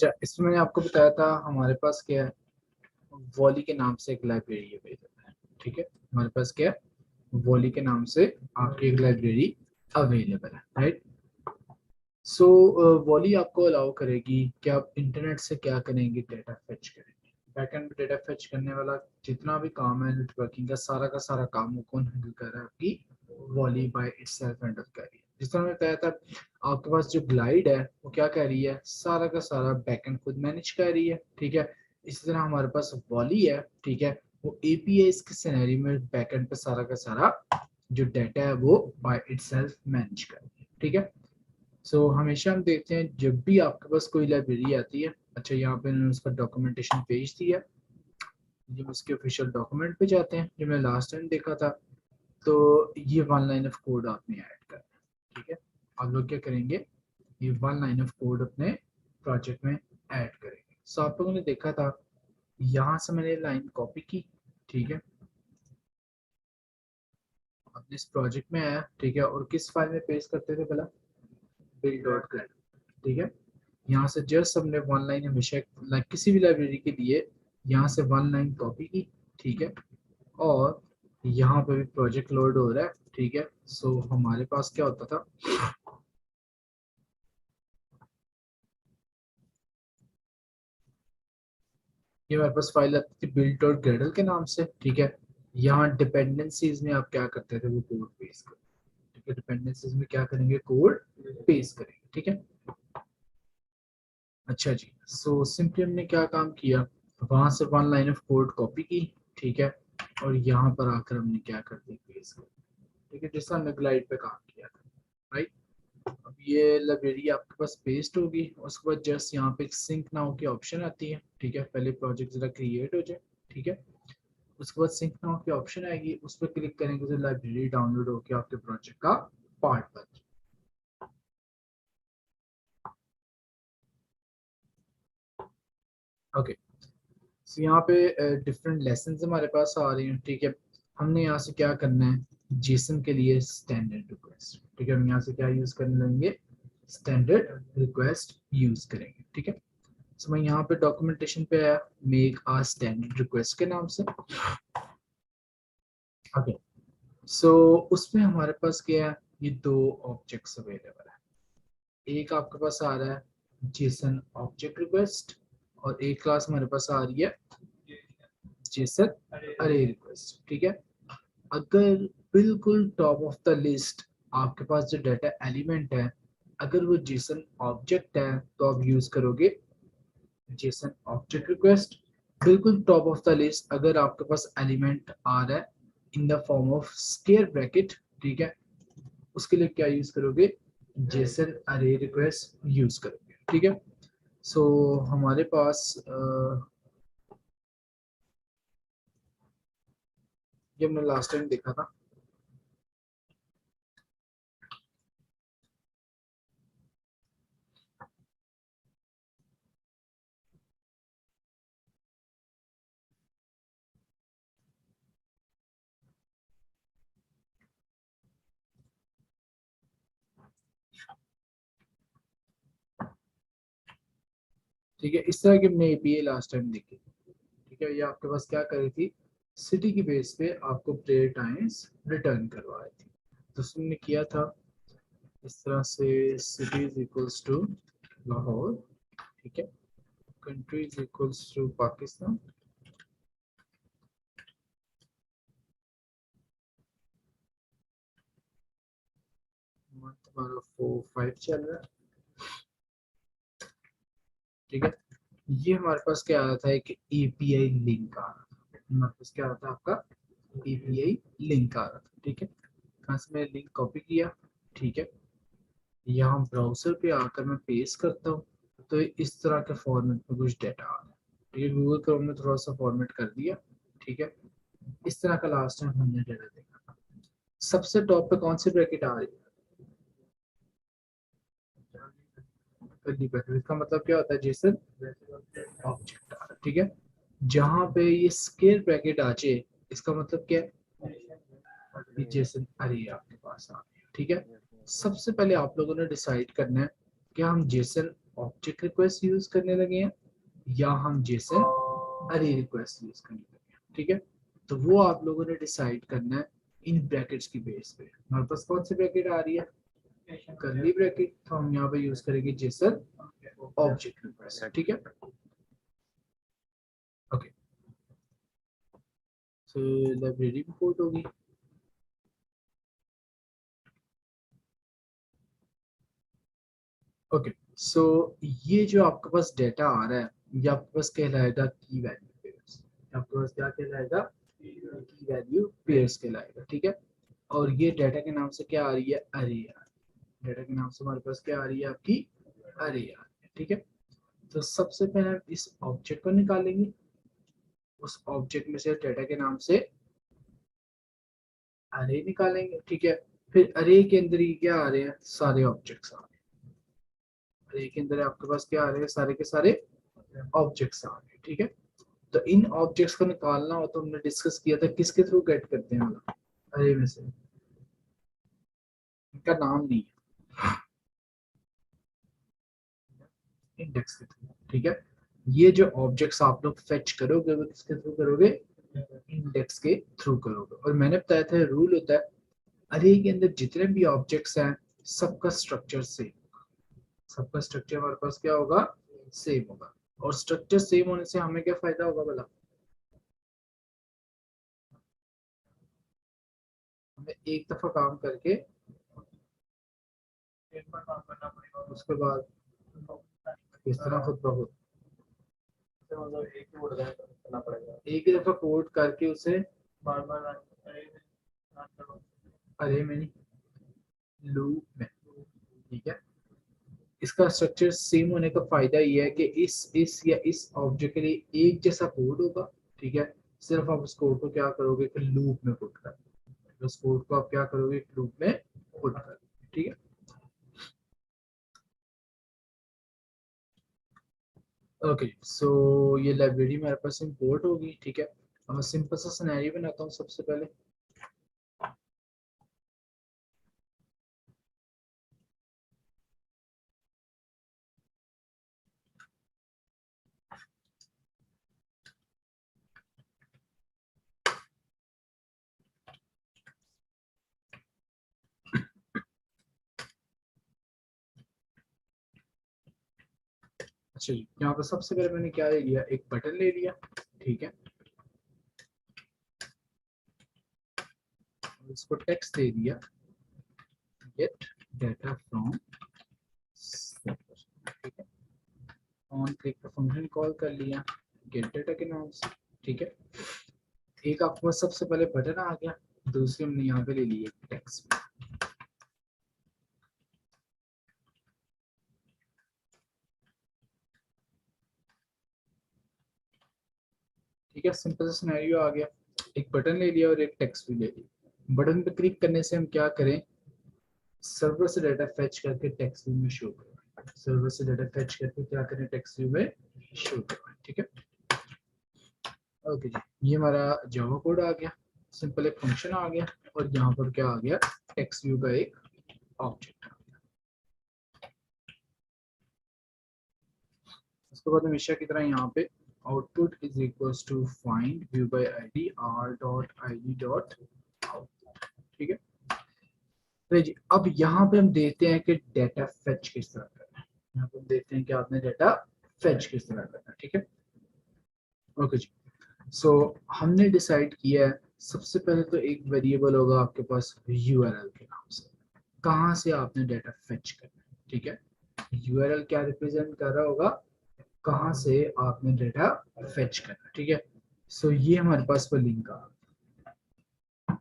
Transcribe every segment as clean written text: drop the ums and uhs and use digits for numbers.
अच्छा, इसमें मैंने आपको बताया था हमारे पास क्या है, वॉली के नाम से एक लाइब्रेरी अवेलेबल है। ठीक है, हमारे पास क्या है, वॉली के नाम से आपकी एक लाइब्रेरी अवेलेबल है, राइट। सो वॉली आपको अलाउ करेगी कि आप इंटरनेट से क्या करेंगे, डेटा फेच करेंगे। बैकएंड पे डेटा फेच करने वाला जितना भी काम है नेटवर्किंग का सारा काम वो कौन हैंडल कर रहा है, आपकी वॉली बाय इटसेल्फ हैंडल कर रही है। जिस तरह मैंने बताया था, आपके पास जो ग्लाइड है वो क्या कर रही है, सारा का सारा बैकएंड खुद मैनेज कर रही है। ठीक है, इसी तरह हमारे पास वॉली है, ठीक है, वो एपीआई के सिनेरियो में बैकएंड पे सारा का सारा जो डाटा है वो बाय इटसेल्फ मैनेज कर रही है। ठीक है, सो हमेशा हम देखते हैं जब भी आपके पास कोई लाइब्रेरी आती है। अच्छा, यहाँ पे मैंने उसका डॉक्यूमेंटेशन पेज दिया। जब उसके ऑफिशियल डॉक्यूमेंट पे जाते हैं, जो मैंने लास्ट टाइम देखा था, तो ये वन लाइन ऑफ कोड आपने ऐड करना है। ठीक है, आप लोग क्या करेंगे, ये वन लाइन ऑफ कोड अपने प्रोजेक्ट में ऐड करेंगे। सो आप लोगों ने देखा था, यहाँ से मैंने लाइन कॉपी की। ठीक है, अपने इस प्रोजेक्ट में आया। ठीक है, और किस फाइल में पेस्ट करते थे पहला, बिल्ड डॉट कर। ठीक है, यहाँ से जस्ट हमने वन लाइन हमेशा लाइक किसी भी लाइब्रेरी के लिए यहाँ से वन लाइन कॉपी की। ठीक है, और यहाँ पे भी प्रोजेक्ट लोड हो रहा है। ठीक है, सो हमारे पास क्या होता था, ये हमारे पास फाइल आती थी बिल्ट और ग्रेडल के नाम से। ठीक है, यहाँ डिपेंडेंसीज में आप क्या करते थे, वो कोड पेस्ट कर। ठीक है, डिपेंडेंसीज में क्या करेंगे, कोड पेस्ट करेंगे। ठीक है, अच्छा जी, सो सिंपली हमने क्या काम किया, वहां से one line of code copy की। ठीक है, और यहाँ पर आकर हमने क्या कर दिया, पेस्ट कर। ठीक है, जैसा हमने ग्लाइड पे काम किया था, राइट। अब ये लाइब्रेरी आपके पास पेस्ट होगी, उसके बाद जस्ट यहाँ पे एक सिंक नाउ की ऑप्शन आती है। ठीक है, पहले प्रोजेक्ट जरा क्रिएट हो जाए। ठीक है, उसके बाद सिंक नाउ की ऑप्शन आएगी, उस पर क्लिक करेंगे तो लाइब्रेरी डाउनलोड होकर आपके प्रोजेक्ट का पार्ट बन जाए। ओके, सो यहाँ पे डिफरेंट लेसन हमारे पास आ रही हैं। ठीक है, हमने यहाँ से क्या करना है, जेसन के लिए स्टैंडर्ड रिक्वेस्ट। ठीक है, हम यहाँ से क्या यूज करने लेंगे, स्टैंडर्ड रिक्वेस्ट यूज करेंगे। ठीक है, सो मैं यहाँ पे डॉक्यूमेंटेशन पे आया, मेक आ स्टैंडर्ड रिक्वेस्ट के नाम से। ओके, सो उसमें हमारे पास क्या है, ये दो ऑब्जेक्ट्स अवेलेबल है। एक आपके पास आ रहा है जेसन ऑब्जेक्ट रिक्वेस्ट, और एक क्लास हमारे पास आ रही है जेसन अरे रिक्वेस्ट। ठीक है, अगर बिल्कुल टॉप ऑफ द लिस्ट आपके पास जो डाटा एलिमेंट है, अगर वो जेसन ऑब्जेक्ट है तो आप यूज करोगे जेसन ऑब्जेक्ट रिक्वेस्ट। बिल्कुल टॉप ऑफ द लिस्ट अगर आपके पास एलिमेंट आ रहा है in the form of square bracket, ठीक है, उसके लिए क्या यूज करोगे, जेसन अरे रिक्वेस्ट यूज करोगे। ठीक है, सो हमारे पास ये हमने लास्ट टाइम देखा था। ठीक है, इस तरह की हमने एपीआई लास्ट टाइम देखी। ठीक है, ये आपके पास क्या कर रही थी, सिटी की बेस पे आपको प्लेयर टाइम्स रिटर्न करवा रही थी। तो उसने किया था इस तरह से, city is equals to Lahore. ठीक है, country is equals to Pakistan, month हमारा 4 5 चल रहा है। ठीक है, ये हमारे पास क्या आ रहा था, एक एपीआई लिंक आ रहा था। हमारे पास क्या आ रहा था, आपका एपीआई लिंक आ रहा था। ठीक है, यहाँ से मैंने लिंक कॉपी किया। ठीक है, यहाँ ब्राउजर पे आकर मैं पेस्ट करता हूँ, तो इस तरह के फॉर्मेट में कुछ डेटा आ रहा है। ठीक है, गूगल क्रोम ने थोड़ा सा फॉर्मेट कर दिया। ठीक है, इस तरह का लास्ट टाइम हमने डेटा देखा था। सबसे टॉप पे कौन सी ब्रैकेट आ रही है, कर्ली ब्रैकेट। इसका मतलब क्या होता है, जेसन ऑब्जेक्ट आ रहा है। ठीक है, जहां पे ये स्क्वायर ब्रैकेट आ जाए, इसका मतलब क्या है, ये जेसन अरे आपके पास आ गया। ठीक है, सबसे पहले आप लोगों ने डिसाइड करना है कि हम जेसन ऑब्जेक्ट रिक्वेस्ट यूज करने लगे हैं या हम जेसन अरे रिक्वेस्ट यूज करने लगे हैं, ठीक है। तो वो आप लोगों ने डिसाइड करना है इन ब्रैकेट्स की बेस पे। हमारे पास कौन सी ब्रैकेट आ रही है, करली ब्रैकेट, तो हम यहाँ पे यूज करेंगे जेसन ऑब्जेक्ट रिक्वेस्ट, ठीक है। ओके, तो लाइब्रेरी भी पोर्ट होगी। ओके, सो ये जो आपके पास डेटा आ रहा है ये आपके पास कहलाएगा की वैल्यू पेयर्स। आपके पास क्या कहलाएगा, की वैल्यू पेयर्स कहलाएगा, ठीक है। और ये डेटा के नाम से क्या आ रही है, अरे आ रही है। डेटा के नाम से हमारे पास क्या आ रही है, आपकी अरे आ रही है, ठीक है। तो सबसे पहले हम इस ऑब्जेक्ट को निकालेंगे, उस ऑब्जेक्ट में से डेटा के नाम से अरे निकालेंगे, ठीक है। फिर अरे के अंदर ही क्या आ रहे हैं, सारे ऑब्जेक्ट्स आ रहे हैं। अरे के अंदर आपके पास क्या आ रहे हैं, सारे के सारे ऑब्जेक्ट्स आ रहे हैं, ठीक है। तो इन ऑब्जेक्ट्स को निकालना हो तो हमने डिस्कस किया था किसके थ्रू गेट करते हैं, वाला अरे में से, इनका नाम नहीं है, इंडेक्स के थ्रू, ठीक है। ये जो ऑब्जेक्ट्स आप लोग फेच करोगे वो किसके थ्रू करोगे, इंडेक्स के थ्रू करोगे। और मैंने बताया था रूल होता है अरे के अंदर जितने भी ऑब्जेक्ट्स हैं सबका स्ट्रक्चर सेम, सबका स्ट्रक्चर हमारे पास क्या होगा, सेम होगा। और स्ट्रक्चर सेम होने से हमें क्या फायदा होगा भला, हमें एक दफा काम करके एक बार काम करना पड़ेगा, उसके बाद इस तरह खुद ब खुद मतलब एक ही वर्ड करना पड़ेगा, एक ही दफा कोड करके उसे बार बार अरे में नहीं, लूप में, ठीक है। इसका स्ट्रक्चर सेम होने का फायदा ये है कि इस या इस ऑब्जेक्ट के लिए एक जैसा कोड होगा, ठीक है। सिर्फ आप उस कोड को क्या करोगे कि लूप में पुट कर, उस कोड को आप क्या करोगे, लूप में पुट कर, ठीक है। ओके, सो ये लाइब्रेरी मेरे पास इंपोर्ट होगी, ठीक है। अब मैं सिंपल सा सिनेरियो बनाता हूँ सबसे पहले। अच्छा जी, यहाँ पर सबसे पहले मैंने क्या ले लिया, एक बटन ले लिया, ठीक है। और इसको टेक्स्ट दे दिया, गेट डाटा फ्रॉम, ठीक है। ऑन क्लिक का फंक्शन कॉल कर लिया गेट डाटा के नाम से, ठीक है। एक आपके पास सबसे पहले बटन आ गया, दूसरी हमने यहाँ पे ले ली टेक्स्ट, ठीक है। सिंपल सा सिनेरियो आ गया, एक बटन ले लिया और एक टेक्स्ट भी ले लिया। बटन पे क्लिक करने से हम क्या करें, सर्वर से डाटा फेच करके टेक्स्ट व्यू में शो करें, सर्वर से डाटा फेच करके क्या करें, टेक्स्ट व्यू में शो करें, ठीक है। ओके जी, ये हमारा जावा कोड आ गया, सिंपल एक फंक्शन आ गया और यहाँ पर क्या आ गया, टेक्स्ट व्यू का एक ऑब्जेक्ट आ गया। उसके बाद हमेशा की तरह यहाँ पे output is equals to find view by ID R dot ID dot output, ठीक है। तो जी अब यहाँ पे हम देखते हैं कि डेटा फेच किस तरह करना है, यहाँ पे हम देखते हैं कि आपने डेटा फेच किस तरह करना है, ठीक है। ओके जी, सो हमने डिसाइड किया है सबसे पहले तो एक वेरिएबल होगा आपके पास यूआरएल के नाम से, कहाँ से आपने डेटा फेच करना है, ठीक है। यूआरएल क्या रिप्रेजेंट कर रहा होगा, कहाँ से आपने डेटा फेच करना है, ठीक है। सो ये हमारे पास वो लिंक आ रहा है,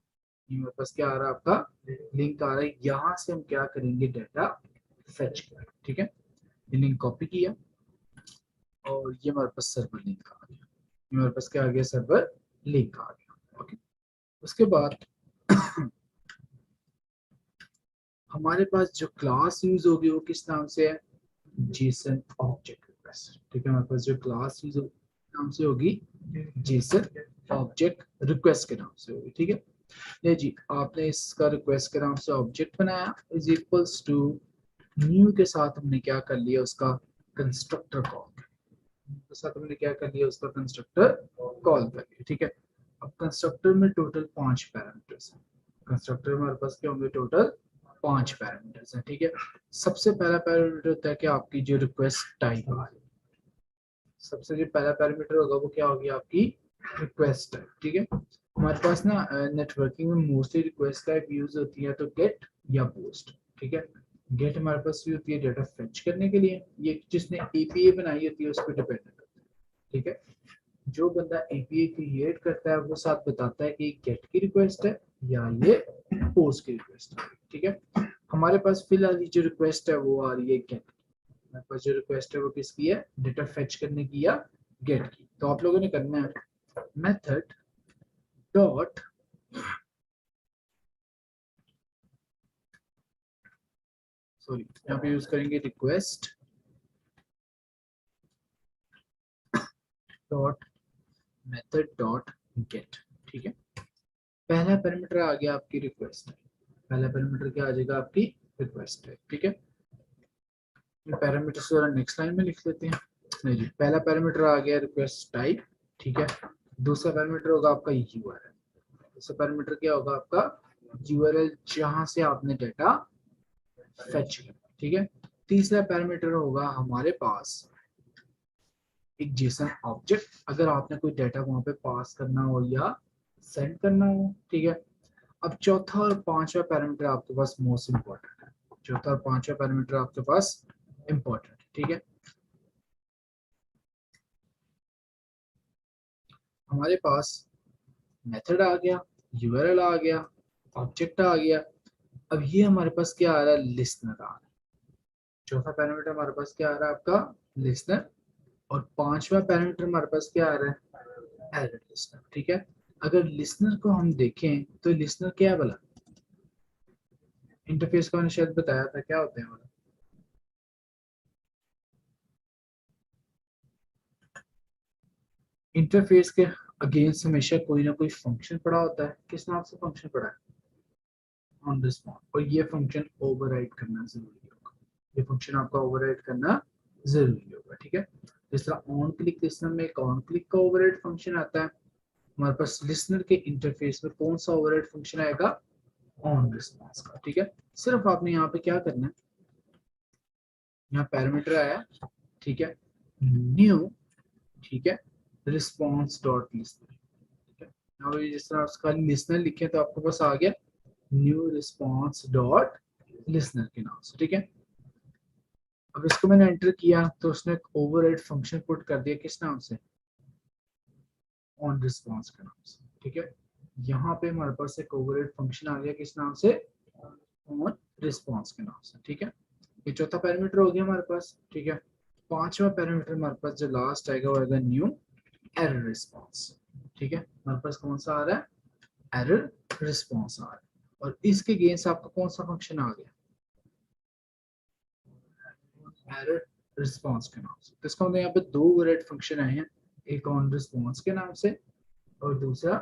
ये हमारे पास क्या आ रहा है, आपका लिंक आ रहा है, यहाँ से हम क्या करेंगे, डेटा फेच करेंगे, ठीक है। ये लिंक कॉपी किया और ये हमारे पास सर्वर लिंक आ गया, ये हमारे पास क्या आ गया, सर्वर लिंक आ गया, ओके। उसके बाद हमारे पास जो क्लास यूज होगी वो किस नाम से है, जेसन ऑब्जेक्ट रिक्वेस्ट, ठीक है। हमारे पास जो क्लास यूज नाम से होगी जेसन ऑब्जेक्ट रिक्वेस्ट के नाम से होगी, ठीक है। ये जी आपने इसका रिक्वेस्ट के नाम से ऑब्जेक्ट बनाया इज इक्वल्स टू न्यू के साथ हमने क्या कर लिया, उसका कंस्ट्रक्टर कॉल, तो साथ हमने क्या कर लिया, उसका कंस्ट्रक्टर कॉल कर लिया, ठीक है। अब कंस्ट्रक्टर में टोटल 5 पैरामीटर्स हैं। कंस्ट्रक्टर में हमारे पास क्या होंगे, टोटल 5 पैरामीटर्स हैं, ठीक है। सबसे पहला पैरामीटर होता है कि आपकी जो रिक्वेस्ट टाइप आ रही है, सबसे जो पहला पैरामीटर होगा वो क्या होगी, आपकी रिक्वेस्ट टाइप, ठीक है। हमारे पास ना नेटवर्किंग में मोस्टली रिक्वेस्ट टाइप यूज होती है तो गेट या पोस्ट, ठीक है। गेट हमारे पास यूज होती है डेटा फेच करने के लिए, ये जिसने एपीआई बनाई होती है उस पर डिपेंडेंट होता है, ठीक है। जो बंदा एपीआई क्रिएट करता है वो साथ बताता है कि गेट की रिक्वेस्ट है या ये पोस्ट की रिक्वेस्ट है, ठीक है। हमारे पास फिलहाल जो रिक्वेस्ट है वो आ रही है गेट, हमारे पास जो रिक्वेस्ट है वो किसकी है, डेटा फेच करने की या गेट की। तो आप लोगों ने करना है मेथड डॉट सॉरी यहाँ पे यूज करेंगे request dot method dot gate, ठीक है। पहला पैरामीटर आ गया आपकी रिक्वेस्ट, पहला पैरामीटर क्या आ जाएगा, आपकी रिक्वेस्ट है, ठीक है। पैरामीटर जरा नेक्स्ट लाइन में लिख लेते हैं। नहीं जी, पहला पैरामीटर आ गया रिक्वेस्ट टाइप, ठीक है। दूसरा पैरामीटर होगा आपका यूआरएल, दूसरा पैरामीटर क्या होगा आपका यूआरएल, जहां से आपने डेटा फेच किया, ठीक है। तीसरा पैरामीटर होगा हमारे पास एक जेसन ऑब्जेक्ट, अगर आपने कोई डाटा वहां पे पास करना हो या सेंड करना हो, ठीक है। अब चौथा और पांचवा पैरामीटर आपके पास मोस्ट इंपॉर्टेंट है, चौथा और पांचवा पैरामीटर आपके पास इंपॉर्टेंट, ठीक है। हमारे पास मेथड आ गया, यूआरएल आ गया, ऑब्जेक्ट आ गया। अब ये हमारे पास क्या आ रहा है, लिसनर आ रहा है। चौथा पैरामीटर हमारे पास क्या आ रहा है, आपका लिसनर। और पांचवा पैरामीटर हमारे पास क्या आ रहा है, एरर लिसनर, ठीक है। अगर लिसनर को हम देखें तो लिसनर क्या है भला, इंटरफेस का मैंने शायद बताया था, क्या होते हैं भला, इंटरफेस के अगेंस्ट हमेशा कोई ना कोई फंक्शन पड़ा होता है। किस नाम से फंक्शन पड़ा है, ऑन रिस्पॉन्स, और ये फंक्शन ओवरराइड करना जरूरी होगा, ये फंक्शन आपका ओवरराइड करना जरूरी होगा, ठीक है। जिस तरह ऑन क्लिक लिसनर में एक ऑन क्लिक का ओवरराइड फंक्शन आता है, हमारे पास लिसनर के इंटरफेस में कौन सा ओवरराइड फंक्शन आएगा, ऑन रिस्पॉन्स का, ठीक है। सिर्फ आपने यहाँ पे क्या करना है, यहाँ पैरामीटर आया, ठीक है, न्यू, ठीक है, रिस्पॉन्स डॉट लिसनर, ठीक है। यहाँ पे जिस तरह उसका लिसनर लिखे तो आपके पास आ गया न्यू रिस्पॉन्स डॉट लिसनर के नाम से, ठीक है। अब इसको मैंने एंटर किया तो उसने एक ओवरराइड फंक्शन पुट कर दिया, किस नाम से, ऑन रिस्पॉन्स के नाम से, ठीक है। यहाँ पे हमारे पास एक ओवरराइड फंक्शन आ गया, किस नाम से, ऑन रिस्पॉन्स के नाम से, ठीक है। ये चौथा पैरामीटर हो गया हमारे पास, ठीक है। पांचवा पैरामीटर हमारे पास जो लास्ट आएगा वो आएगा न्यू एरर रिस्पॉन्स, ठीक है। हमारे पास कौन सा आ रहा है, एरर रिस्पॉन्स आ रहा है। और इसके अगेंस्ट आपका कौन सा फंक्शन आ गया, एरर रिस्पॉन्स के नाम से। तो इसका मतलब यहाँ पे दो ओवरराइड फंक्शन आए हैं, एक ऑन रिस्पॉन्स के नाम से और दूसरा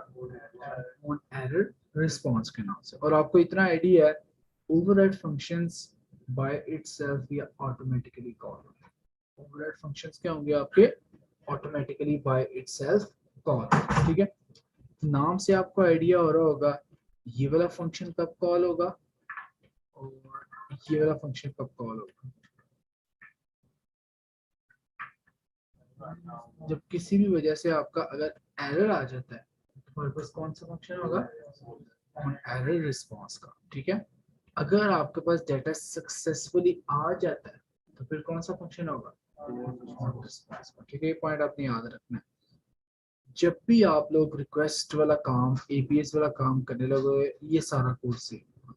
ऑन एरर रिस्पॉन्स के नाम से। और आपको इतना आइडिया है, ओवरराइड फंक्शंस बाय इटसेल्फ या ऑटोमेटिकली कॉल, ओवरराइड फंक्शंस क्या होंगे आपके, ऑटोमेटिकली बाय इटसेल्फ कॉल, ठीक है। नाम से आपको आइडिया हो रहा होगा ये वाला फंक्शन कब कॉल होगा और ये वाला फंक्शन कब कॉल होगा। जब किसी भी वजह से आपका अगर एरर आ जाता है तो हमारे पास कौन सा फंक्शन होगा, ऑन एरर रिस्पॉन्स का, ठीक है। अगर आपके पास डेटा सक्सेसफुली आ जाता है तो फिर कौन सा फंक्शन होगा, ऑन रिस्पॉन्स का, ठीक है। ये पॉइंट आपने याद रखना है। जब भी आप लोग रिक्वेस्ट वाला काम, एपीएस वाला काम करने लगोगे, ये सारा कोड सेम,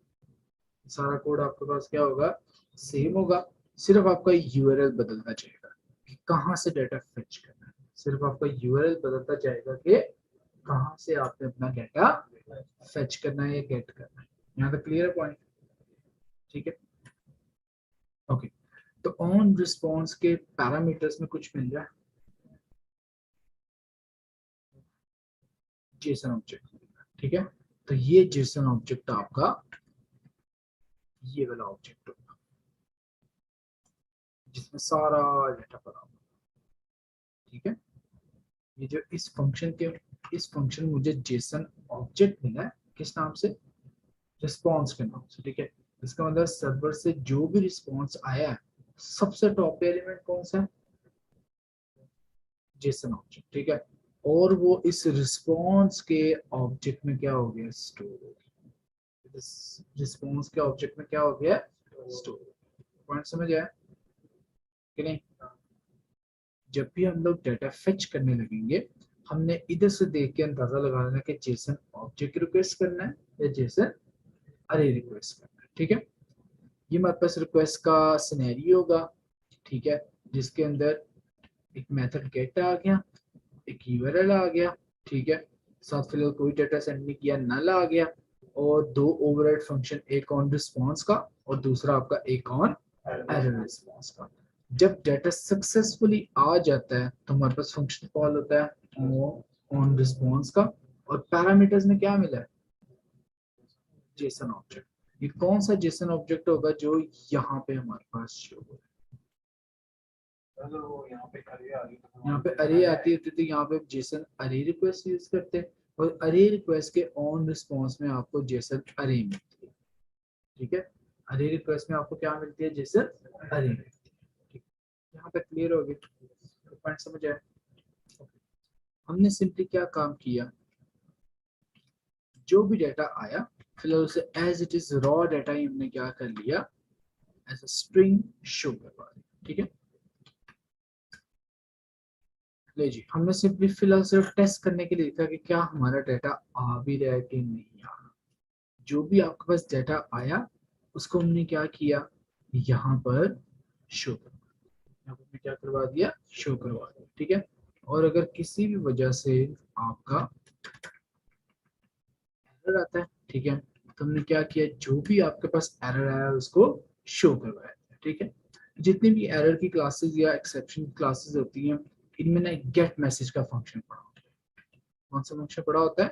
सारा कोड आपके पास क्या होगा, सेम होगा। सिर्फ आपका यूआरएल बदलता जाएगा कि कहाँ से डाटा फेच करना है, सिर्फ आपका यूआरएल बदलता जाएगा कि कहाँ से आपने अपना डाटा फेच करना है या गेट करना है। यहाँ तक क्लियर है पॉइंट, ठीक है, ओके। तो ऑन रिस्पॉन्स के पैरामीटर्स में कुछ मिल रहा है, जेसन ऑब्जेक्ट, ठीक है। तो ये जेसन ऑब्जेक्ट आपका ये वाला ऑब्जेक्ट होगा, जिसमें सारा डाटा पड़ा हुआ, ठीक है। ये जो इस फंक्शन मुझे जेसन ऑब्जेक्ट मिला है किस नाम से, रिस्पॉन्स के नाम से, ठीक है। इसका मतलब सर्वर से जो भी रिस्पॉन्स आया है, सबसे टॉप एलिमेंट कौन सा है, जेसन ऑब्जेक्ट, ठीक है। और वो इस रिस्पॉन्स के ऑब्जेक्ट में क्या हो गया, स्टोर हो गया। इस रिस्पॉन्स के ऑब्जेक्ट में क्या हो गया, स्टोर। पॉइंट समझ आया कि नहीं। जब भी हम लोग डाटा फेच करने लगेंगे, हमने इधर से देख के अंदाजा लगा लेना कि जेसन ऑब्जेक्ट रिक्वेस्ट करना है या जेसन अरे रिक्वेस्ट करना है, ठीक है। ये हमारे पास रिक्वेस्ट का सिनेरियो होगा, ठीक है, जिसके अंदर एक मेथड गेट आ गया, एक यूआरएल आ गया, ठीक है। साथ फिलहाल कोई डाटा सेंड नहीं किया, नल आ गया, और दो ओवरराइड फंक्शन, एक ऑन रिस्पॉन्स का और दूसरा आपका एक ऑन एरर रिस्पॉन्स का। जब डाटा सक्सेसफुली आ जाता है तो हमारे पास फंक्शन कॉल होता है ऑन रिस्पॉन्स का, और पैरामीटर्स में क्या मिला है, जेसन ऑब्जेक्ट। ये कौन सा जेसन ऑब्जेक्ट होगा जो यहाँ पे हमारे पास शो हो रहा है। यहाँ पे अरे आती होती तो यहाँ पे जेसन अरे रिक्वेस्ट यूज करते हैं, और अरे रिक्वेस्ट के ऑन रिस्पॉन्स में आपको जेसन अरे मिलती है, ठीक है। अरे रिक्वेस्ट में आपको क्या मिलती है, जेसन अरे मिलती है, ठीक है। यहाँ पे क्लियर हो गया, पॉइंट समझ आया। हमने सिंपली क्या काम किया, जो भी डाटा आया फिलहाल उसे as it is raw data ही हमने क्या कर लिया, एज अ स्ट्रिंग शो करवा दिया, ठीक है। ले जी, हमने सिंपली फिलहाल सिर्फ टेस्ट करने के लिए देखा कि क्या हमारा डाटा आ भी रहा है कि नहीं आ रहा। जो भी आपके पास डाटा आया उसको हमने क्या किया, यहाँ पर शो करवा, यहाँ पर हमने क्या करवा दिया, शो करवा दिया, ठीक है। और अगर किसी भी वजह से आपका एरर आता है, ठीक है, तो हमने क्या किया, जो भी आपके पास एरर आया उसको शो करवाया, ठीक है। जितनी भी एरर की क्लासेस या एक्सेप्शन क्लासेस होती हैं, इनमें ना गेट मैसेज का फंक्शन पड़ा होता है। कौन सा फंक्शन पड़ा होता है,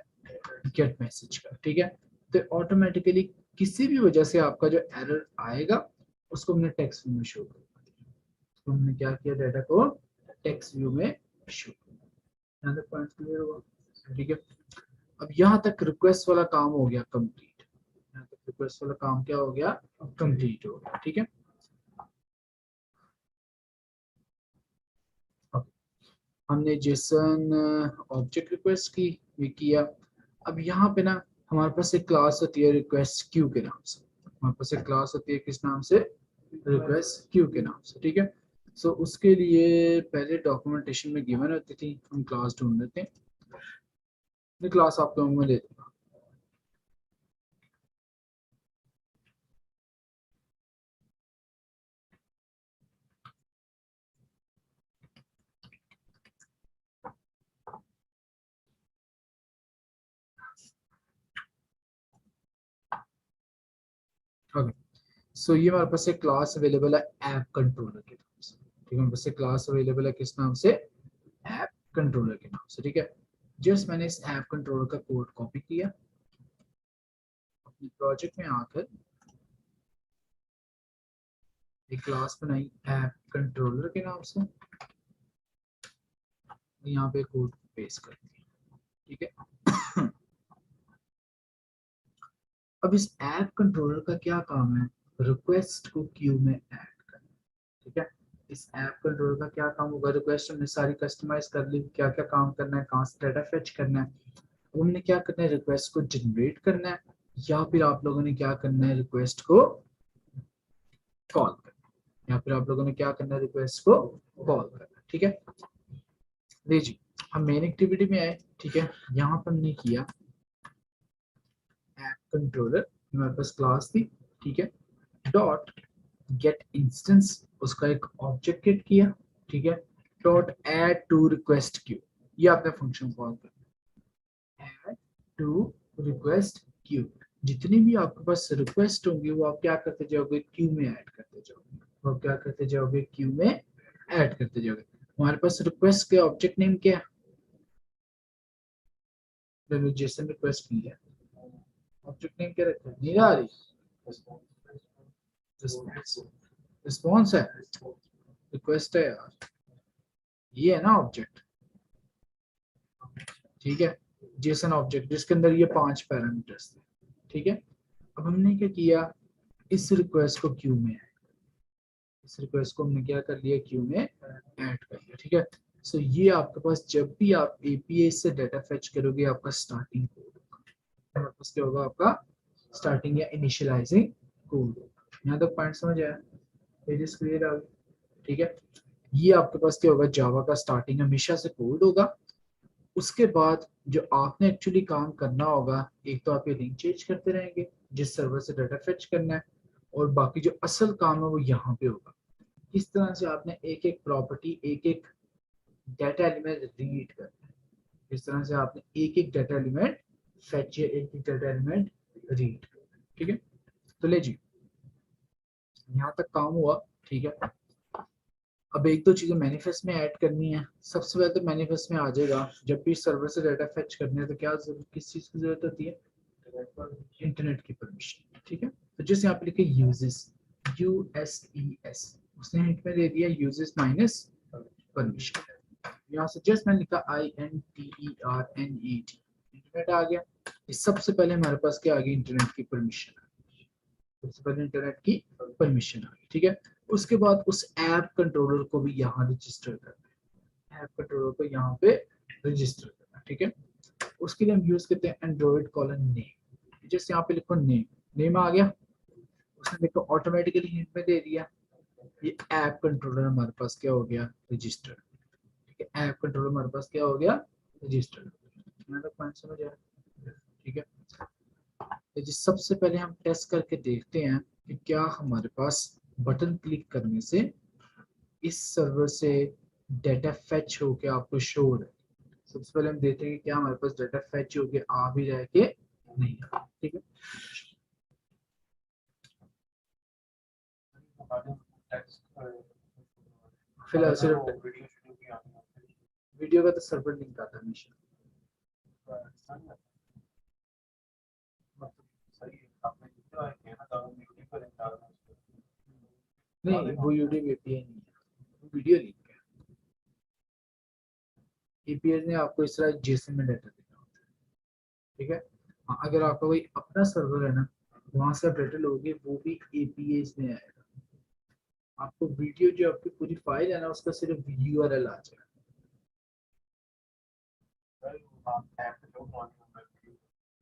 गेट मैसेज का, ठीक है। तो ऑटोमेटिकली किसी भी वजह से आपका जो एरर आएगा उसको हमने टेक्स्ट व्यू में शो कर दिया। तो हमने क्या किया, डाटा को टेक्स्ट व्यू में शो किया। यहाँ तक पॉइंट क्लियर हुआ, ठीक है। अब यहाँ तक रिक्वेस्ट वाला काम हो गया कंप्लीट, यहाँ तक रिक्वेस्ट वाला काम क्या हो गया, कंप्लीट हो गया, ठीक है। अब हमने जेसन ऑब्जेक्ट रिक्वेस्ट की, ये किया। अब यहाँ पे ना हमारे पास एक क्लास होती है रिक्वेस्ट क्यू के नाम से, हमारे पास एक क्लास होती है किस नाम से, रिक्वेस्ट क्यू के नाम से, ठीक है। सो उसके लिए पहले डॉक्यूमेंटेशन में गिवन होती थी, हम क्लास ढूंढ लेते हैं, मैं क्लास आप लोगों में दे दूंगा। ओके, सो ये हमारे पास एक क्लास अवेलेबल है ऐप कंट्रोलर के नाम से, ठीक है। हमारे पास एक क्लास अवेलेबल है किस नाम से, ऐप कंट्रोलर के नाम से, ठीक है। जस्ट मैंने इस ऐप कंट्रोलर का कोड कॉपी किया, अपने प्रोजेक्ट में आकर एक क्लास बनाई ऐप कंट्रोलर के नाम से, यहाँ पे कोड पेस्ट कर दिया, ठीक है। अब इस ऐप कंट्रोलर का क्या काम है, रिक्वेस्ट को क्यू में ऐड करना, ठीक है। इस ऐप कंट्रोलर का क्या काम होगा, रिक्वेस्ट हमने सारी कस्टमाइज कर ली, क्या क्या काम करना है, कहाँ से डाटा फेच करना है, अब हमने क्या करना है, रिक्वेस्ट को जनरेट करना है, या फिर आप लोगों ने क्या करना है, रिक्वेस्ट को कॉल करना है, या फिर आप लोगों ने क्या करना है, रिक्वेस्ट को कॉल करना है, ठीक है। जी, हम मेन एक्टिविटी में आए, ठीक है। यहाँ पर हमने किया ऐप कंट्रोलर, हमारे पास क्लास थी, ठीक है, डॉट गेट इंस्टेंस, उसका एक ऑब्जेक्ट क्रिएट किया, ठीक है, dot add to request queue, ये आपने फंक्शन कॉल करना, ऐड टू रिक्वेस्ट क्यू। जितनी भी आपके पास रिक्वेस्ट होंगी वो आप क्या करते जाओगे, क्यू में ऐड करते जाओगे, वो आप क्या करते जाओगे, क्यू में ऐड करते जाओगे। हमारे पास रिक्वेस्ट के ऑब्जेक्ट नेम क्या है, जेसन रिक्वेस्ट की है, ऑब्जेक्ट नेम क्या रखा है, नीला, रिस्पॉन्स है, रिक्वेस्ट है यार, ये है ना ऑब्जेक्ट, ठीक है, जेसन ऑब्जेक्ट जिसके अंदर ये 5 पैरामीटर्स थे, ठीक है। अब हमने क्या किया, इस रिक्वेस्ट को क्यू में, इस रिक्वेस्ट को हमने क्या कर लिया, क्यू में ऐड कर लिया, ठीक है। सो ये आपके पास जब भी आप एपीआई से डाटा फेच करोगे, आपका स्टार्टिंग कोड होगा, आपके पास क्या होगा, आपका स्टार्टिंग या इनिशियलाइजिंग कोड होगा। यहाँ तक पॉइंट समझ आया, पेजेस क्लियर आ गए, ठीक है। ये आपके पास क्या होगा, जावा का स्टार्टिंग हमेशा से कोड होगा। उसके बाद जो आपने एक्चुअली काम करना होगा, एक तो आप ये लिंक चेंज करते रहेंगे जिस सर्वर से डाटा फेच करना है, और बाकी जो असल काम है वो यहाँ पे होगा। किस तरह से आपने एक एक प्रॉपर्टी, एक एक डाटा एलिमेंट रीड करना है, इस तरह से आपने एक एक डाटा एलिमेंट फेच या एक एक डाटा एलिमेंट रीड करना है, ठीक है। तो ले जी, यहाँ तक काम हुआ, ठीक है। अब एक दो चीजें मैनिफेस्ट में ऐड करनी है। सबसे पहले तो मैनिफेस्ट में आ जाएगा, जब भी सर्वर से डाटा फेच करने है तो क्या किस चीज की जरूरत होती है, इंटरनेट की परमिशन, ठीक है। तो जैसे यहाँ पे लिखे यूजेस, USES, उसने हिंट में दे दिया यूजेस माइनस परमिशन। यहाँ से जस्ट मैंने लिखा INTERNET, इंटरनेट आ गया। इस सबसे पहले हमारे पास क्या आ गई, इंटरनेट की परमिशन, सबसे पहले इंटरनेट की परमिशन आ गई, ठीक है। उसके बाद उस ऐप कंट्रोलर को भी यहाँ रजिस्टर करना है, ऐप कंट्रोलर को यहाँ पे रजिस्टर करना है, ठीक है। उसके लिए हम यूज करते हैं एंड्रॉइड कॉलन नेम, जैसे यहाँ पे लिखो नेम, नेम आ गया, उसने देखो ऑटोमेटिकली हिंट में दे दिया, ये ऐप कंट्रोलर हमारे पास क्या हो गया, रजिस्टर, ठीक है। ऐप कंट्रोलर हमारे पास क्या हो गया, रजिस्टर, मैं तो पॉइंट समझ आया, ठीक है। तो जी सबसे पहले हम टेस्ट करके देखते हैं कि क्या हमारे पास बटन क्लिक करने से इस सर्वर से डाटा फेच होके आपको शो हो रहा है। सबसे पहले हम देखते हैं कि क्या हमारे पास डाटा फेच होके आ भी रहा है कि नहीं, ठीक है। फिलहाल सिर्फ वीडियो का तो सर्वर लिंक आता है हमेशा, नहीं वो यूट्यूब एपीआई नहीं है, वो वीडियो लिंक है। एपीआई ने आपको इस तरह जेसन में डाटा देना होता है, ठीक है। हाँ, अगर आपका कोई अपना सर्वर है ना, वहां से आप डाटा लोगे, वो भी एपीआई में आएगा। आपको वीडियो जो आपकी पूरी फाइल है ना, उसका सिर्फ यूआरएल आ जाएगा।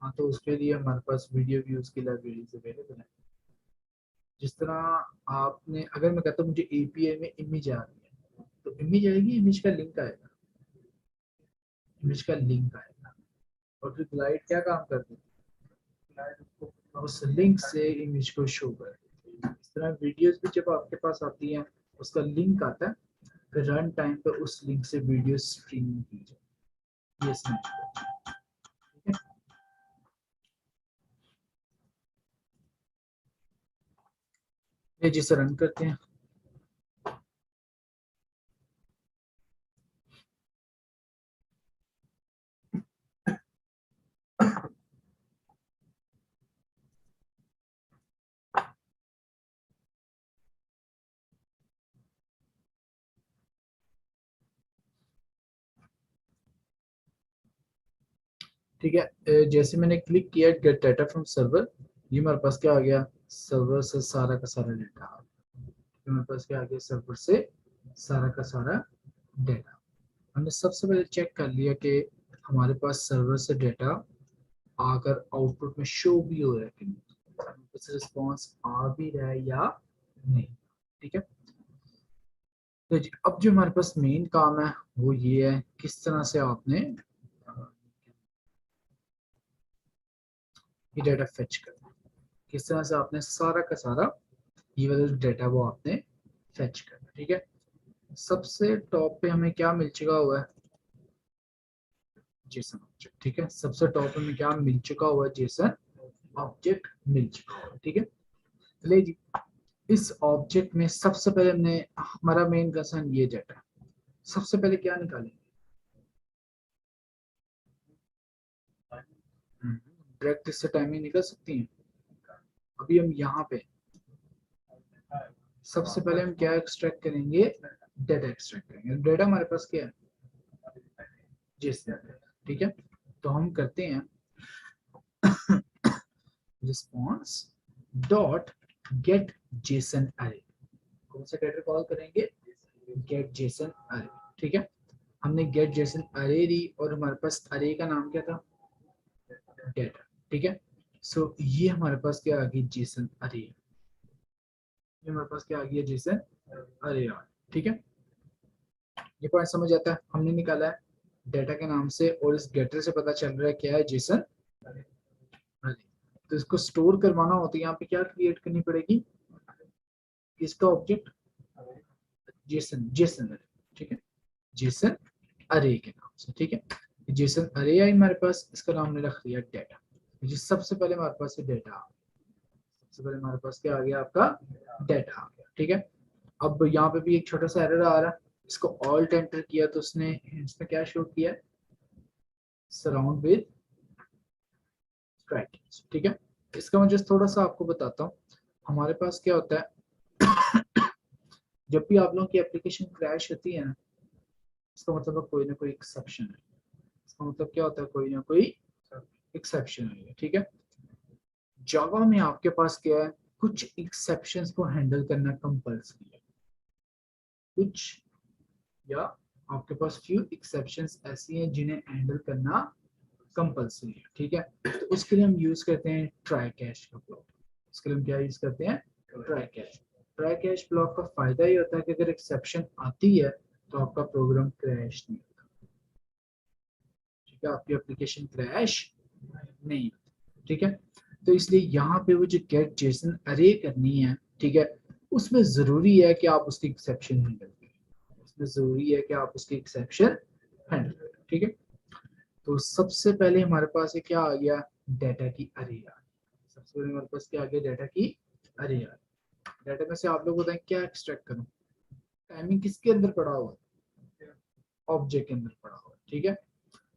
हाँ, तो उसके लिए हमारे पास वीडियो व्यूज की लाइब्रेरीज अवेलेबल है। जिस तरह आपने, अगर मैं कहता हूँ मुझे एपीआई में इमेज आ रही है, तो इमेज आएगी, इमेज का लिंक आएगा, इमेज का लिंक आएगा, और फिर ग्लाइड क्या काम करती है, उस लिंक से इमेज को शो कर देती है। इस तरह वीडियोस भी जब आपके पास आती हैं, उसका लिंक आता है, फिर रन टाइम पर उस लिंक से वीडियो स्ट्रीमिंग की जाए, ये समझ, ठीक है। ये जिसे रन करते हैं, ठीक है। जैसे मैंने क्लिक किया गेट डाटा फ्रॉम सर्वर, ये हमारे पास क्या आ गया, सर्वर से सारा का सारा डाटा आ गया, तो हमारे पास क्या आ गया, सर्वर से सारा का सारा डाटा। हमने सबसे पहले चेक कर लिया कि हमारे पास सर्वर से डाटा आकर आउटपुट में शो भी हो रहा है कि नहीं, कुछ रिस्पॉन्स आ भी रहा है या नहीं, ठीक है। तो अब जो हमारे पास मेन काम है वो ये है, किस तरह से आपने ये डाटा फेच करना है, किस तरह से आपने सारा का सारा ये वाला डाटा वो आपने फेच करना है, ठीक है। सबसे टॉप पे हमें क्या मिल चुका हुआ है, जेसन ऑब्जेक्ट, ठीक है। सबसे टॉप पे हमें क्या मिल चुका हुआ है, जेसन ऑब्जेक्ट मिल चुका हुआ है, ठीक है। ले जी, इस ऑब्जेक्ट में सबसे पहले हमने, हमारा मेन कंसर्न ये डाटा, सबसे पहले क्या निकालेंगे, डायरेक्ट इससे टाइमिंग निकल सकती है। अभी हम यहाँ पे सबसे पहले हम क्या एक्सट्रैक्ट करेंगे, डेटा एक्सट्रैक्ट करेंगे। डेटा हमारे पास क्या है, जेसन, ठीक है। तो हम करते हैं रिस्पॉन्स डॉट गेट जेसन अरे। कौन सा डेटा कॉल करेंगे, गेट जेसन अरे, ठीक है। हमने गेट जेसन अरे दी और हमारे पास अरे का नाम क्या था, डेटा, ठीक है। सो ये हमारे पास क्या आ गई, जेसन अरे। ये हमारे पास क्या आ गया, जेसन अरे, ठीक है। ये पॉइंट समझ आता है, हमने निकाला है डेटा के नाम से और इस गेटर से पता चल रहा है क्या है, जेसन अरे। तो इसको स्टोर करवाना हो तो यहाँ पे क्या क्रिएट करनी पड़ेगी, इसका ऑब्जेक्ट जेसन, जेसन अरे, ठीक है, जेसन अरे के नाम से, ठीक है। जेसन अरे आई हमारे पास, इसका नाम हमने रख दिया डेटा। जिस सबसे पहले हमारे पास ये डेटा, सबसे पहले हमारे पास क्या आ गया, आपका डेटा आ गया, ठीक है। अब यहाँ पे भी एक छोटा सा एरर आ रहा है, इसको ऑल्ट एंटर किया तो उसने इसमें क्या शो किया, सराउंड विद ट्रैकिंग, ठीक है। इसका मैं जस्ट थोड़ा सा आपको बताता हूँ। हमारे पास क्या होता है जब भी आप लोगों की एप्लीकेशन क्रैश होती है ना, इसका मतलब कोई ना कोई एक्सेप्शन है। इसका मतलब क्या होता है, कोई ना कोई एक्सेप्शन है, ठीक है। जावा में आपके पास क्या है, कुछ एक्सेप्शंस को हैंडल करना कंपल्सरी है, कुछ, या आपके पास फ्यू एक्सेप्शंस ऐसी हैं जिन्हें हैंडल करना कंपल्सरी है, ठीक है। तो उसके लिए हम यूज करते हैं ट्राई कैश का ब्लॉक। उसके लिए हम क्या यूज करते हैं, try cash. Try cash block का फायदा ये होता है कि अगर एक्सेप्शन आती है तो आपका प्रोग्राम क्रैश नहीं होता, ठीक है, आपकी एप्लीकेशन क्रैश नहीं होती, ठीक है। तो इसलिए यहाँ पे वो जो गेट जेसन अरे करनी है, ठीक है, उसमें जरूरी है कि आप उसकी एक्सेप्शन हैंडल करें, उसमें जरूरी है कि आप उसकी एक्सेप्शन हैंडल करें, ठीक है। तो सबसे पहले हमारे पास ये क्या आ गया, डाटा की अरे आ गई। सबसे पहले हमारे पास क्या आ गया, डाटा की अरे आ गई। डाटा में से आप लोग बताएं क्या एक्सट्रैक्ट करूं, टाइमिंग किसके अंदर पड़ा हुआ है, ऑब्जेक्ट के अंदर पड़ा हुआ है, ठीक है।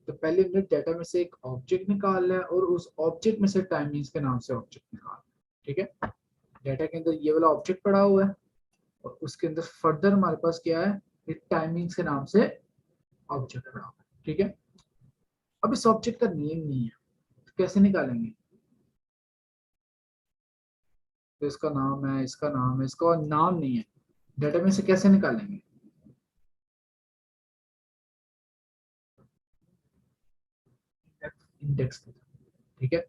तो पहले हमने डाटा में से एक ऑब्जेक्ट निकालना है और उस ऑब्जेक्ट में से टाइमिंग्स के नाम से ऑब्जेक्ट निकालना है, ठीक है। डाटा के अंदर ये वाला ऑब्जेक्ट पड़ा हुआ है और उसके अंदर फर्दर हमारे पास क्या है, टाइमिंग्स के नाम से ऑब्जेक्ट पड़ा हुआ है, ठीक है। अब इस ऑब्जेक्ट का नेम नहीं है तो कैसे निकालेंगे, तो इसका नाम है, इसका नाम है, इसका नाम नहीं है, डाटा में से कैसे निकालेंगे, इंडेक्स, ठीक है।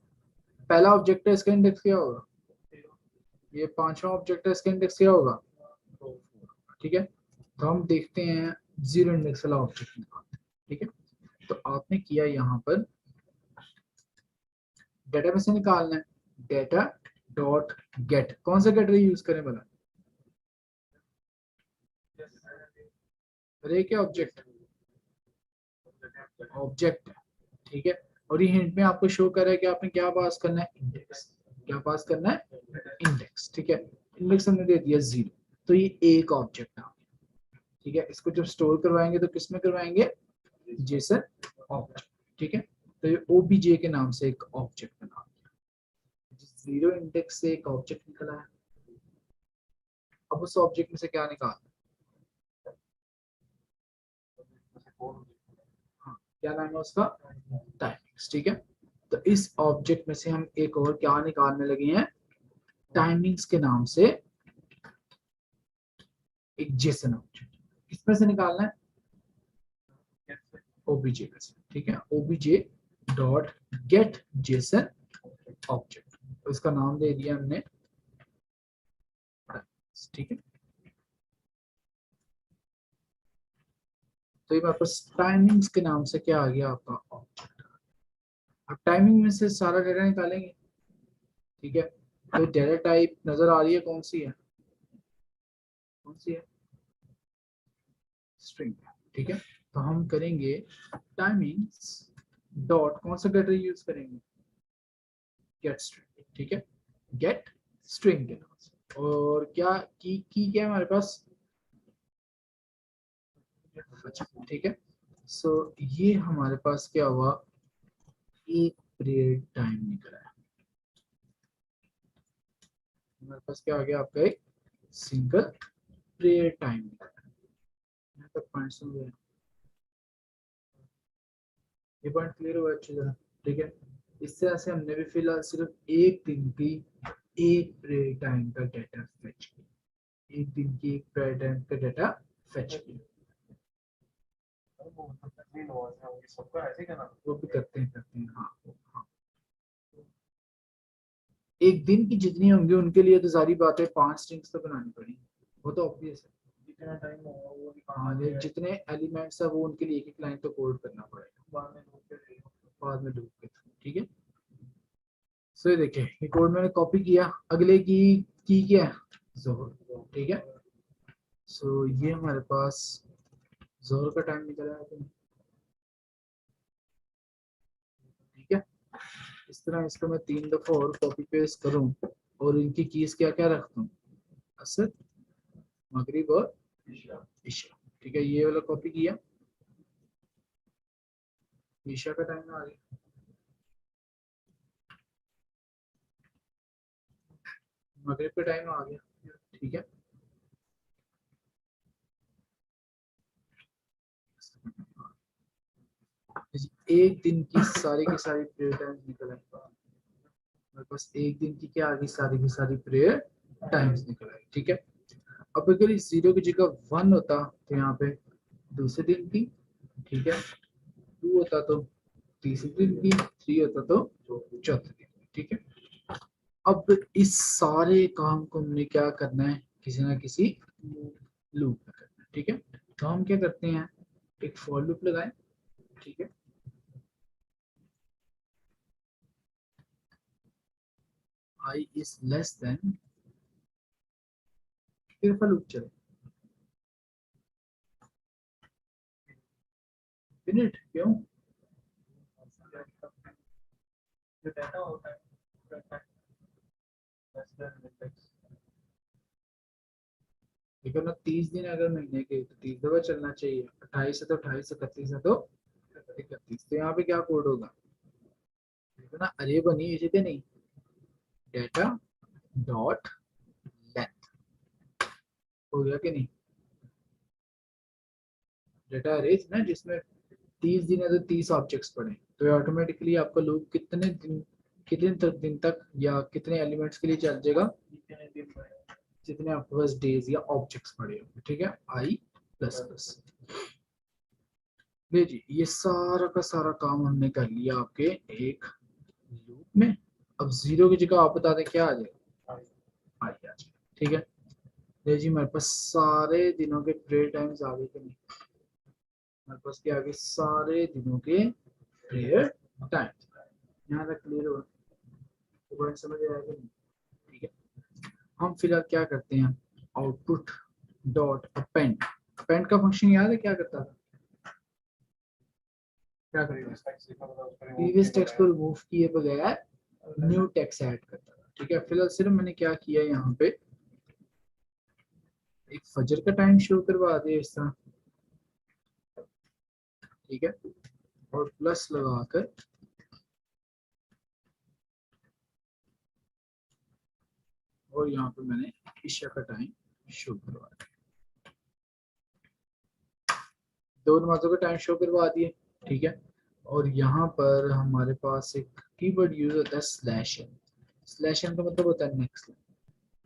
पहला ऑब्जेक्ट है, इसका इंडेक्स क्या होगा, ये पांचवा ऑब्जेक्ट है, इसका इंडेक्स क्या होगा, ठीक है। तो हम देखते हैं जीरो इंडेक्स वाला ऑब्जेक्ट निकालते हैं, ठीक है। तो आपने किया यहाँ पर डेटा में से निकालना है, डेटा डॉट गेट, कौन सा गेटर यूज करें बोला, अरे क्या ऑब्जेक्ट, ऑब्जेक्ट है, ठीक है। और ये हिंट में आपको शो कर रहा है कि आपने क्या पास करना है, इंडेक्स, क्या पास करना है, इंडेक्स, ठीक है। इंडेक्स हमने दे दिया जीरो, तो ये एक ऑब्जेक्ट है, ठीक है। इसको जब स्टोर करवाएंगे तो किस में करवाएंगे, जेसन ऑब्जेक्ट, ठीक है। तो ये ओबीजे के नाम से एक ऑब्जेक्ट बना, जीरो इंडेक्स से एक ऑब्जेक्ट निकला है। अब उस ऑब्जेक्ट में से क्या निकालना, हाँ, क्या नाम है उसका, टाइमिंग्स, ठीक है। तो इस ऑब्जेक्ट में से हम एक और क्या निकालने लगे हैं, टाइमिंग्स के नाम से एक जेसन ऑब्जेक्ट। किसमें से निकालना है, ओबीजे में से, ठीक है। OBJ dot gate Jason object, तो इसका नाम दे दिया हमने, ठीक है। तो ये वापस टाइमिंग्स के नाम से क्या आ गया, आपका ऑब्जेक्ट। अब टाइमिंग में से सारा डेटा निकालेंगे, ठीक है। तो डेटा टाइप नजर आ रही है, कौन सी है, कौन सी है, स्ट्रिंग, ठीक है। तो हम करेंगे टाइमिंग्स डॉट, कौन सा डेटा यूज करेंगे, गेट स्ट्रिंग, ठीक है, गेट स्ट्रिंग के नाम से। और क्या की क्या है हमारे पास, ठीक है। सो ये हमारे पास क्या हुआ, एक पीरियड टाइम निकला है, हमारे पास क्या आ गया आपका, एक सिंगल प्रेयर टाइम। यहाँ तक पॉइंट समझ गए? ये पॉइंट क्लियर हुआ अच्छी तरह? ठीक है, इस तरह से हमने भी फिलहाल सिर्फ एक दिन की एक प्रेयर टाइम का डाटा फेच किया, एक दिन की एक प्रेयर टाइम का डाटा फेच किया। वो भी करते हैं हाँ हाँ। एक दिन की जितनी होंगी उनके लिए तो सारी बात है 5 स्ट्रिंग्स तो बनानी पड़ेगी, वो तो ऑब्वियस है। जितना टाइम होगा वो भी हाँ, जितने एलिमेंट्स है वो उनके लिए एक एक लाइन तो कोड करना पड़ेगा बाद में लूप के थ्रू। ठीक है, सो ये देखिए ये कोड मैंने कॉपी किया, अगले की क्या है जोहर। ठीक है, सो ये हमारे पास जोहर का टाइम निकल आया है। ठीक है, इस तरह इसको मैं 3 दफा और कॉपी पेस्ट करूं और इनकी कीज क्या क्या रखता हूँ, असद, मगरिब और ईशा। ठीक है, ये वाला कॉपी किया, ईशा का टाइम आ गया, मगरिब का टाइम आ गया। ठीक है, एक दिन की सारी प्रेयर टाइम्स निकल आई मेरे पास, एक दिन की क्या आ गई, सारी की सारी प्रेयर टाइम्स निकल आई। ठीक है, अब अगर इस 0 की जगह 1 होता तो यहाँ पे दूसरे दिन की, ठीक है, 2 होता तो तीसरे दिन की, 3 होता तो चौथे दिन की। ठीक है, अब इस सारे काम को हमने क्या करना है, किसी ना किसी लूप में करना है। ठीक है, तो हम क्या करते हैं, एक फॉर लूप लगाएं। ठीक है, आई इज लेस देन, फिर फॉर लूप चले मिनट, क्यों जो डाटा होता है लेकिन ना 30 दिन अगर महीने के तो 30 दफा चलना चाहिए, 28 है तो 28, 31 है तो 31। तो यहाँ पे क्या कोड होगा, देखो ना अरे बनी इसी थे नहीं, डेटा डॉट लेंथ, हो गया कि नहीं, डेटा अरे ना जिसमें 30 दिन है तो 30 ऑब्जेक्ट्स पड़े, तो ऑटोमेटिकली आपका लूप कितने दिन तक या कितने एलिमेंट्स के लिए चल जाएगा, जितने आपके पास डेज या ऑब्जेक्ट्स पड़े होंगे। ठीक है, आई प्लस प्लस। जी ये सारा का सारा काम हमने कर लिया आपके एक लूप में। अब 0 की जगह आप बता दें क्या आ जाएगा, आई आ जाएगा। ठीक है, ले जी मेरे पास सारे दिनों के प्रेयर टाइम्स आ गए कि नहीं, मेरे पास क्या आ गए, सारे दिनों के प्रेयर टाइम्स। यहाँ तक क्लियर हो, तो समझ आया कि नहीं? ठीक है, हम फिलहाल क्या करते हैं, आउटपुट डॉट अपेंड, अपेंड का फंक्शन याद है क्या करता था, क्या करता था, प्रीवियस टेक्स्ट को रिमूव किए बगैर न्यू टेक्स्ट ऐड करता था। ठीक है, फिलहाल सिर्फ मैंने क्या किया यहाँ पे, एक फजर का टाइम शो करवा दिया इस तरह। ठीक है, और प्लस लगाकर और यहाँ पे मैंने ईशा का टाइम शो करवा दिया, दो नमाजों का टाइम शो करवा दिए। ठीक है, और यहाँ पर हमारे पास एक कीवर्ड यूज होता है स्लैश एन, स्लैश एन का मतलब होता है नेक्स्ट लाइन,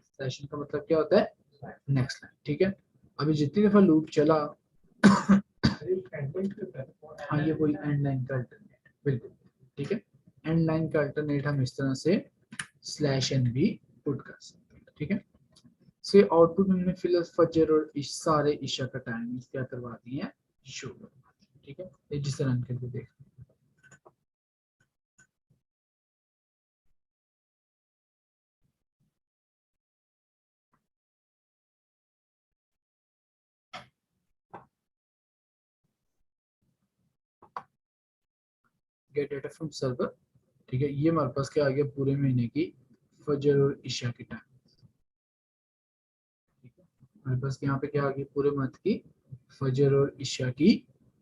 स्लैश एन का मतलब क्या होता है, नेक्स्ट लाइन। ठीक है, अभी जितनी दफा लूप चला हाँ ये कोई एंड लाइन का अल्टरनेट बिल्कुल। ठीक है, एंड लाइन का अल्टरनेट हम इस तरह से स्लैश एन भी पुट कर सकते हैं। ठीक है, से आउटपुट में फिलहाल फजर और इस सारे ईशा का टाइम क्या करवा दिए हैं, शो करवा दिए। ठीक है, ये जिस रन करके देख, गेट डेटा फ्रॉम सर्वर। ठीक है, ये हमारे पास क्या आ गया, पूरे महीने की फजर और ईशा की टाइम। ठीक है, हमारे पास यहाँ पे क्या आ गई, पूरे मंथ की फजर और ईशा की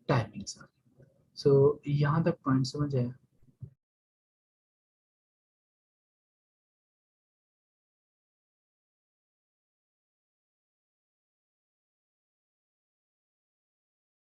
टाइमिंग्स आ गई। सो यहाँ तक पॉइंट समझ आया।